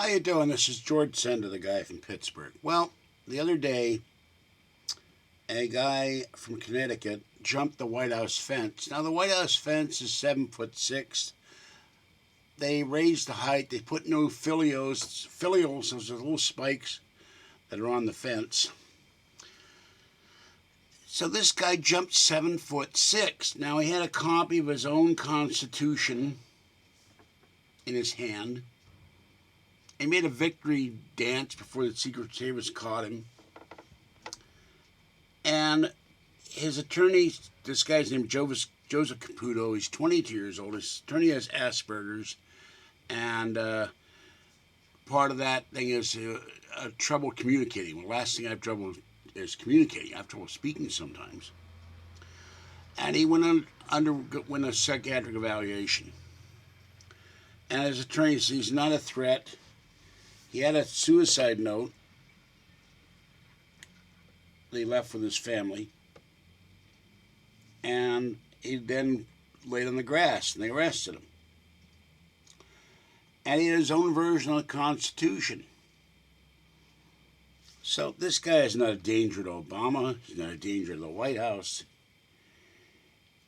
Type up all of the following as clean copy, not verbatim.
How you doing? This is George Senda, the guy from Pittsburgh. Well, the other day, a guy from Connecticut jumped the White House fence. Now, the White House fence is 7'6". They raised the height. They put new filials, those are little spikes that are on the fence. So this guy jumped 7'6". Now, he had a copy of his own Constitution in his hand. He made a victory dance before the Secret Service caught him. And his attorney, this guy's named Joseph Caputo, he's 22 years old. His attorney has Asperger's. And part of that thing is trouble communicating. Well, the last thing I have trouble is communicating. I have trouble speaking sometimes. And he went a psychiatric evaluation. And his attorney says he's not a threat. He had a suicide note that he left with his family. And he then laid on the grass, and they arrested him. And he had his own version of the Constitution. So this guy is not a danger to Obama. He's not a danger to the White House.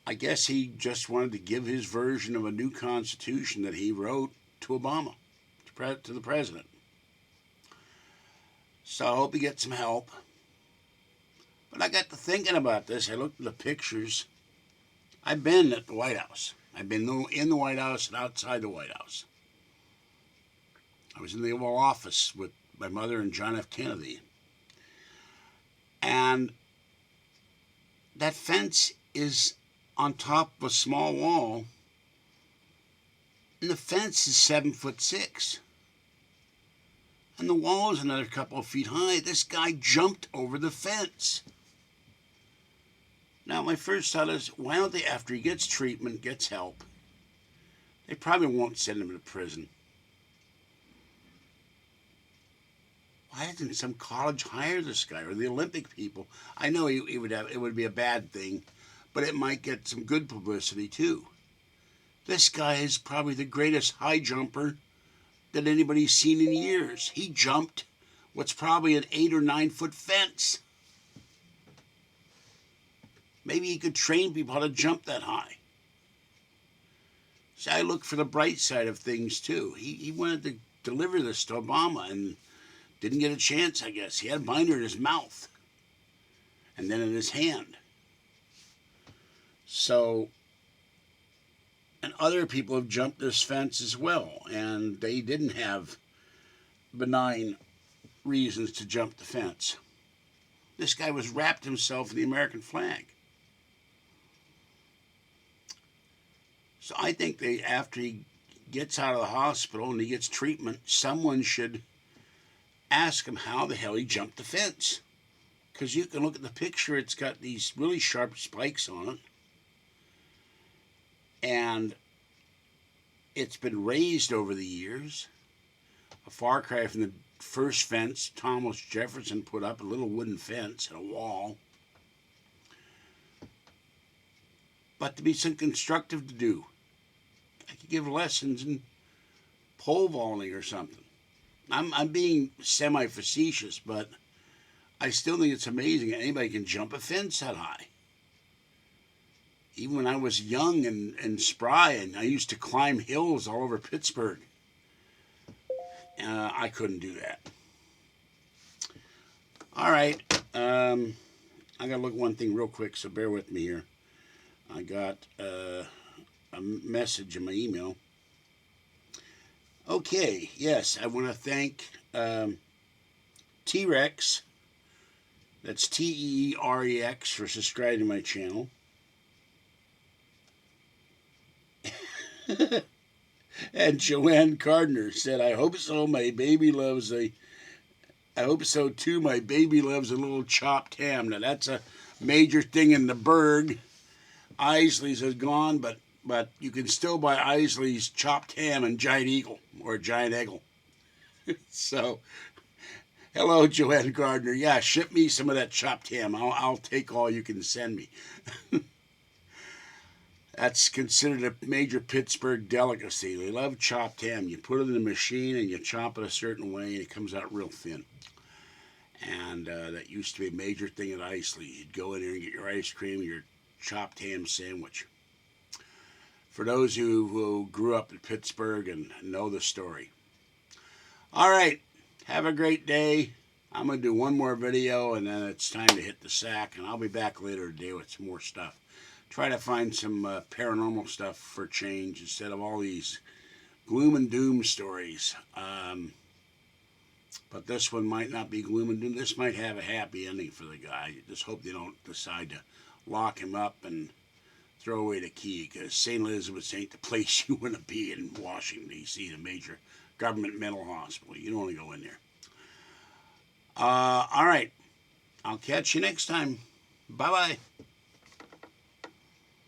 I guess he just wanted to give his version of a new Constitution that he wrote to Obama, to the president. So I hope he gets some help. But I got to thinking about this. I looked at the pictures. I've been at the White House. I've been in the White House and outside the White House. I was in the Oval Office with my mother and John F. Kennedy. And that fence is on top of a small wall. And the fence is 7'6". And the wall is another couple of feet high. This guy jumped over the fence. Now, my first thought is, why don't they, after he gets treatment, gets help, they probably won't send him to prison. Why doesn't some college hire this guy, or the Olympic people? I know it would be a bad thing, but it might get some good publicity too. This guy is probably the greatest high jumper that anybody's seen in years. He jumped what's probably an 8 or 9 foot fence. Maybe he could train people how to jump that high. So I look for the bright side of things too. He wanted to deliver this to Obama and didn't get a chance, I guess. He had a binder in his mouth and then in his hand. So, and other people have jumped this fence as well, and they didn't have benign reasons to jump the fence. This guy was wrapped himself in the American flag. So I think after he gets out of the hospital and he gets treatment, someone should ask him how the hell he jumped the fence. Because you can look at the picture, it's got these really sharp spikes on it. And it's been raised over the years. A far cry from the first fence Thomas Jefferson put up, a little wooden fence and a wall. But to be so constructive to do, I could give lessons in pole vaulting or something. I'm being semi-facetious, but I still think it's amazing that anybody can jump a fence that high. Even when I was young and spry, and I used to climb hills all over Pittsburgh, I couldn't do that. All right, I gotta look at one thing real quick, so bear with me here. I got a message in my email. Okay, yes, I want to thank T-Rex, that's T-E-E-R-E-X, for subscribing to my channel. And Joanne Gardner said, I hope so, my baby loves I hope so too, my baby loves a little chopped ham. Now that's a major thing in the Berg. Isley's is gone, but you can still buy Isley's chopped ham and Giant Eagle, or Giant Eagle. So, hello, Joanne Gardner. Yeah, ship me some of that chopped ham. I'll take all you can send me. That's considered a major Pittsburgh delicacy. They love chopped ham. You put it in the machine and you chop it a certain way and it comes out real thin. And that used to be a major thing at Isley. You'd go in there and get your ice cream, your chopped ham sandwich. For those who grew up in Pittsburgh and know the story. All right, have a great day. I'm going to do one more video and then it's time to hit the sack. And I'll be back later today with some more stuff. Try to find some paranormal stuff for change instead of all these gloom and doom stories. But this one might not be gloom and doom. This might have a happy ending for the guy. Just hope they don't decide to lock him up and throw away the key, because St. Elizabeth's ain't the place you want to be in Washington, D.C., the major government mental hospital. You don't want to go in there. All right. I'll catch you next time. Bye-bye.